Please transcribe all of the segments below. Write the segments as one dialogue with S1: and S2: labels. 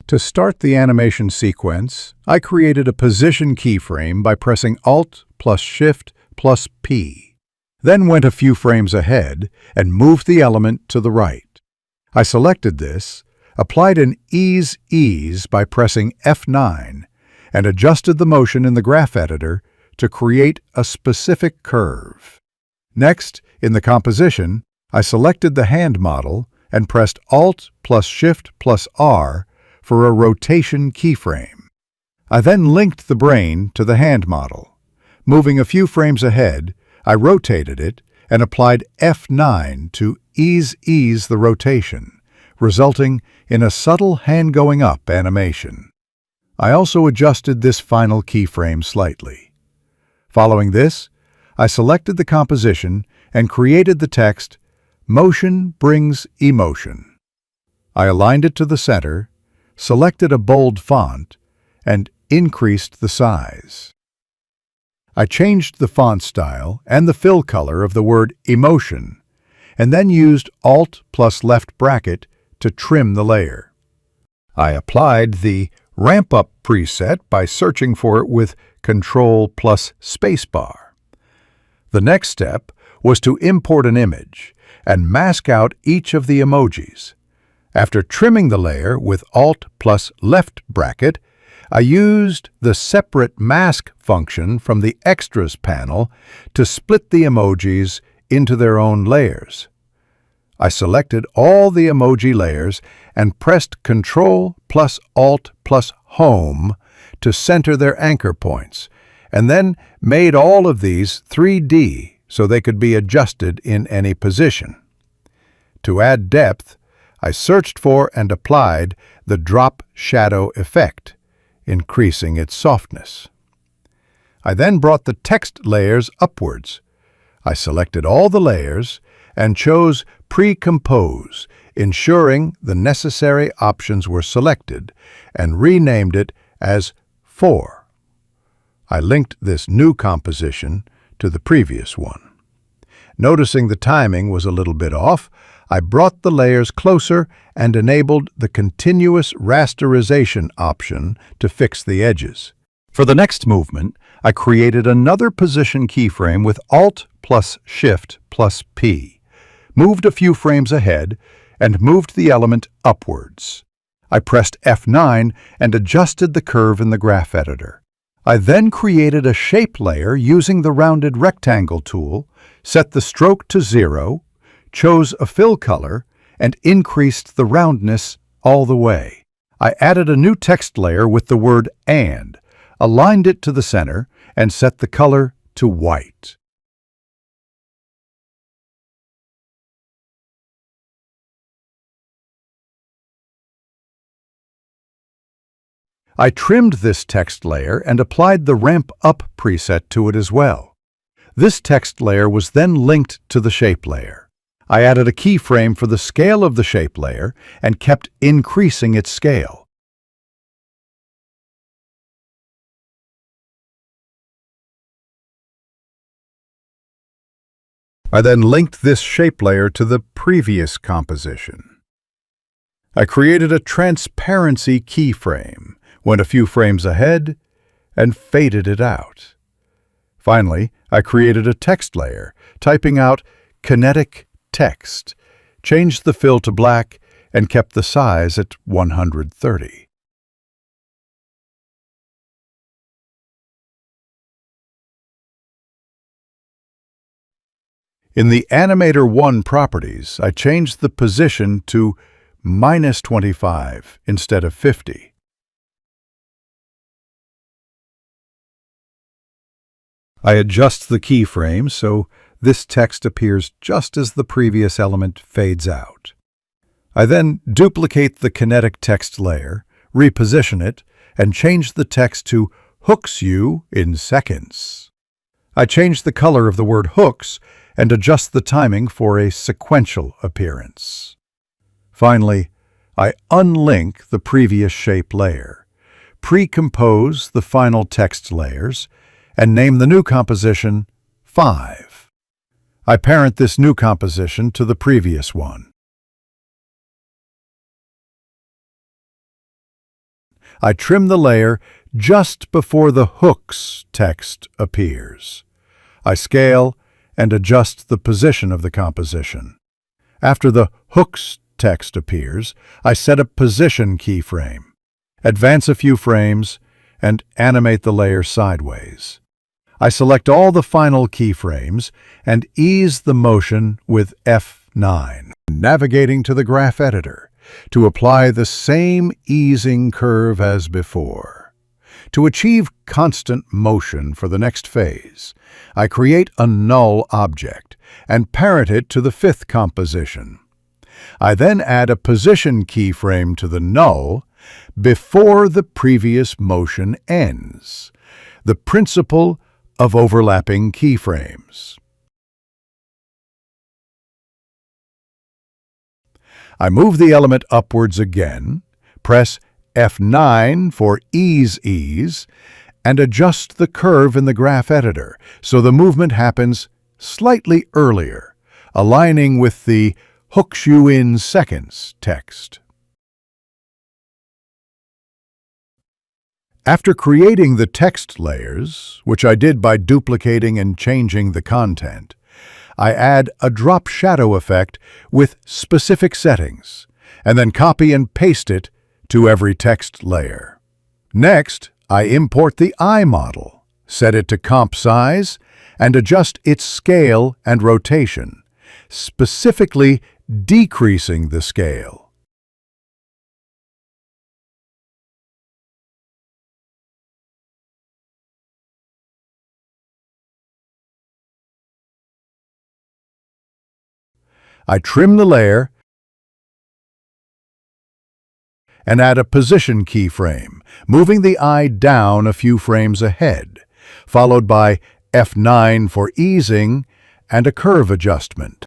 S1: To start the animation sequence, I created a position keyframe by pressing Alt plus Shift plus P. Then went a few frames ahead and moved the element to the right. I selected this, applied an ease by pressing F9, and adjusted the motion in the graph editor to create a specific curve. Next, in the composition, I selected the hand model and pressed Alt plus Shift plus R for a rotation keyframe. I then linked the brain to the hand model. Moving a few frames ahead, I rotated it and applied F9 to ease the rotation, resulting in a subtle hand-going-up animation. I also adjusted this final keyframe slightly. Following this, I selected the composition and created the text, "Motion brings emotion." I aligned it to the center, selected a bold font, and increased the size. I changed the font style and the fill color of the word emotion, and then used Alt plus left bracket to trim the layer. I applied the Ramp Up preset by searching for it with Control plus Spacebar. The next step was to import an image and mask out each of the emojis. After trimming the layer with Alt plus left bracket, I used the Separate Mask function from the Extras panel to split the emojis into their own layers. I selected all the emoji layers and pressed Ctrl plus Alt plus Home to center their anchor points, and then made all of these 3D so they could be adjusted in any position. To add depth, I searched for and applied the Drop Shadow effect, increasing its softness. I then brought the text layers upwards. I selected all the layers and chose Pre-Compose, ensuring the necessary options were selected, and renamed it as 4. I linked this new composition to the previous one. Noticing the timing was a little bit off, I brought the layers closer and enabled the continuous rasterization option to fix the edges. For the next movement, I created another position keyframe with Alt plus Shift plus P, moved a few frames ahead, and moved the element upwards. I pressed F9 and adjusted the curve in the graph editor. I then created a shape layer using the rounded rectangle tool, set the stroke to 0, chose a fill color, and increased the roundness all the way. I added a new text layer with the word "and," aligned it to the center, and set the color to white. I trimmed this text layer and applied the Ramp Up preset to it as well. This text layer was then linked to the shape layer. I added a keyframe for the scale of the shape layer and kept increasing its scale. I then linked this shape layer to the previous composition. I created a transparency keyframe, went a few frames ahead, and faded it out. Finally, I created a text layer, typing out Kinetic text, changed the fill to black, and kept the size at 130. In the Animator 1 properties, I changed the position to -25 instead of 50. I adjust the keyframe so this text appears just as the previous element fades out. I then duplicate the Kinetic text layer, reposition it, and change the text to "hooks you in seconds." I change the color of the word "hooks" and adjust the timing for a sequential appearance. Finally, I unlink the previous shape layer, pre-compose the final text layers, and name the new composition 5. I parent this new composition to the previous one. I trim the layer just before the hooks text appears. I scale and adjust the position of the composition. After the hooks text appears, I set a position keyframe, advance a few frames, and animate the layer sideways. I select all the final keyframes and ease the motion with F9, navigating to the graph editor to apply the same easing curve as before. To achieve constant motion for the next phase, I create a null object and parent it to the fifth composition. I then add a position keyframe to the null before the previous motion ends, the principle of overlapping keyframes. I move the element upwards again, press F9 for ease, and adjust the curve in the graph editor so the movement happens slightly earlier, aligning with the hooks you in seconds text. After creating the text layers, which I did by duplicating and changing the content, I add a drop shadow effect with specific settings, and then copy and paste it to every text layer. Next, I import the eye model, set it to comp size, and adjust its scale and rotation, specifically decreasing the scale. I trim the layer and add a position keyframe, moving the eye down a few frames ahead, followed by F9 for easing and a curve adjustment.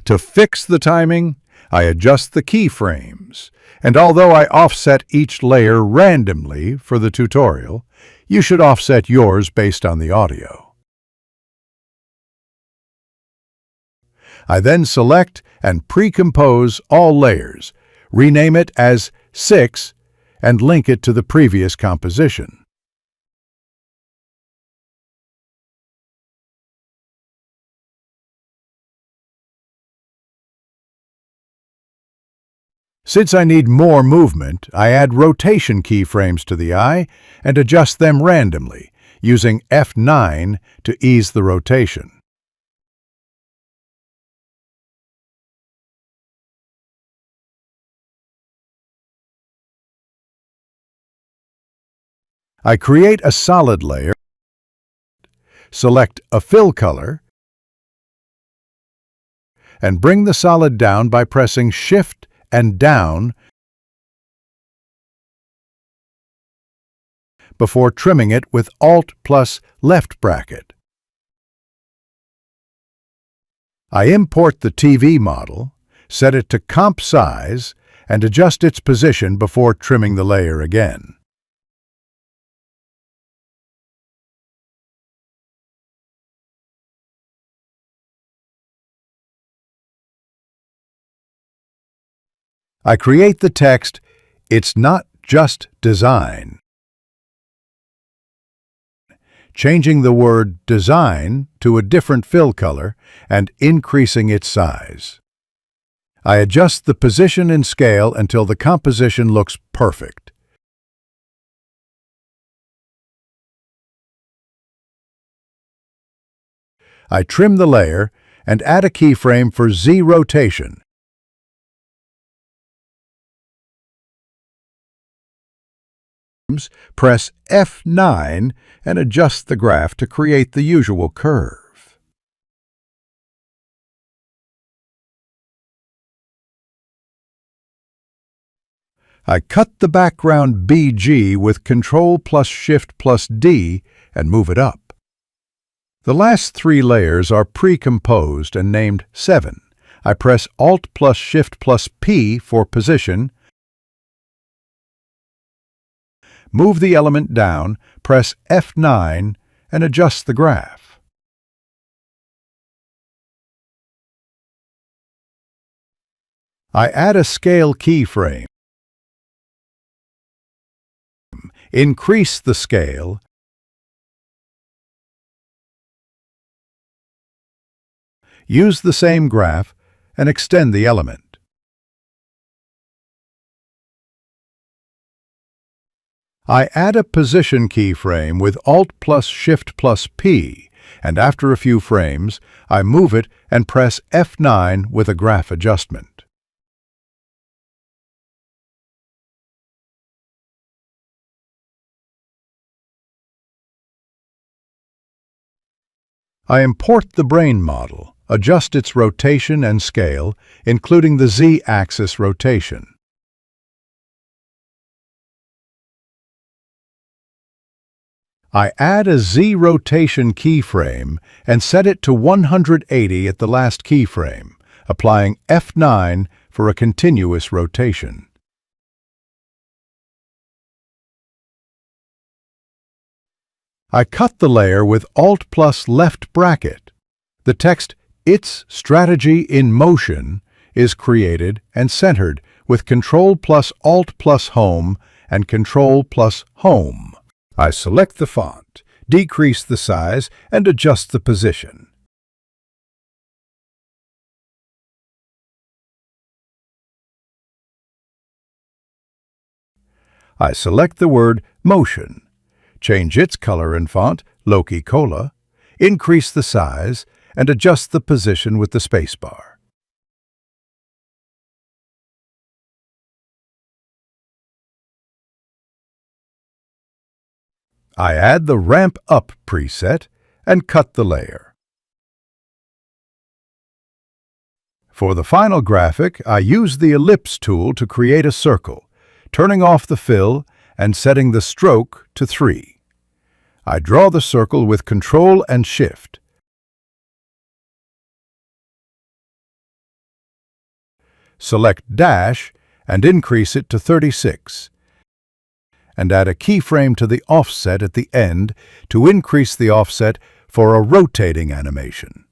S1: To fix the timing, I adjust the keyframes, and although I offset each layer randomly for the tutorial, you should offset yours based on the audio. I then select and pre-compose all layers, rename it as 6, and link it to the previous composition. Since I need more movement, I add rotation keyframes to the eye and adjust them randomly, using F9 to ease the rotation. I create a solid layer, select a fill color, and bring the solid down by pressing Shift and down before trimming it with Alt plus left bracket. I import the TV model, set it to comp size, and adjust its position before trimming the layer again. I create the text, "It's not just design," changing the word design to a different fill color and increasing its size. I adjust the position and scale until the composition looks perfect. I trim the layer and add a keyframe for Z rotation. Press F9 and adjust the graph to create the usual curve. I cut the background BG with Ctrl plus Shift plus D and move it up. The last 3 layers are pre-composed and named 7. I press Alt plus Shift plus P for position, move the element down, press F9, and adjust the graph. I add a scale keyframe. Increase the scale. Use the same graph and extend the element. I add a position keyframe with Alt plus Shift plus P, and after a few frames, I move it and press F9 with a graph adjustment. I import the brain model, adjust its rotation and scale, including the Z-axis rotation. I add a Z rotation keyframe and set it to 180 at the last keyframe, applying F9 for a continuous rotation. I cut the layer with Alt plus left bracket. The text, "It's Strategy in Motion," is created and centered with Control plus Alt plus Home and Control plus Home. I select the font, decrease the size, and adjust the position. I select the word Motion, change its color and font, Loki Cola, increase the size, and adjust the position with the spacebar. I add the Ramp Up preset and cut the layer. For the final graphic, I use the Ellipse tool to create a circle, turning off the fill and setting the stroke to 3. I draw the circle with Control and Shift. Select Dash and increase it to 36. And add a keyframe to the offset at the end to increase the offset for a rotating animation.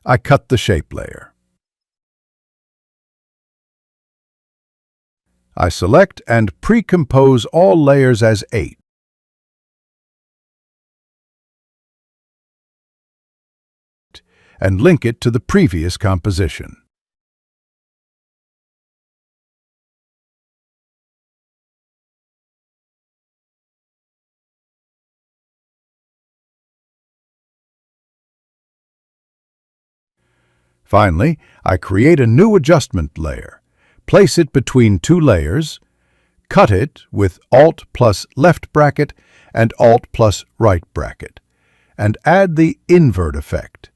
S1: I cut the shape layer. I select and pre-compose all layers as 8. And link it to the previous composition. Finally, I create a new adjustment layer, place it between 2 layers, cut it with Alt plus left bracket and Alt plus right bracket, and add the invert effect.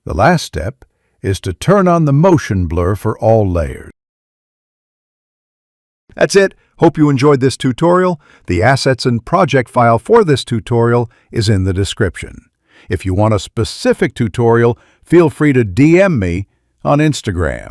S1: The last step is to turn on the motion blur for all layers. That's it. Hope you enjoyed this tutorial. The assets and project file for this tutorial is in the description. If you want a specific tutorial, feel free to DM me on Instagram.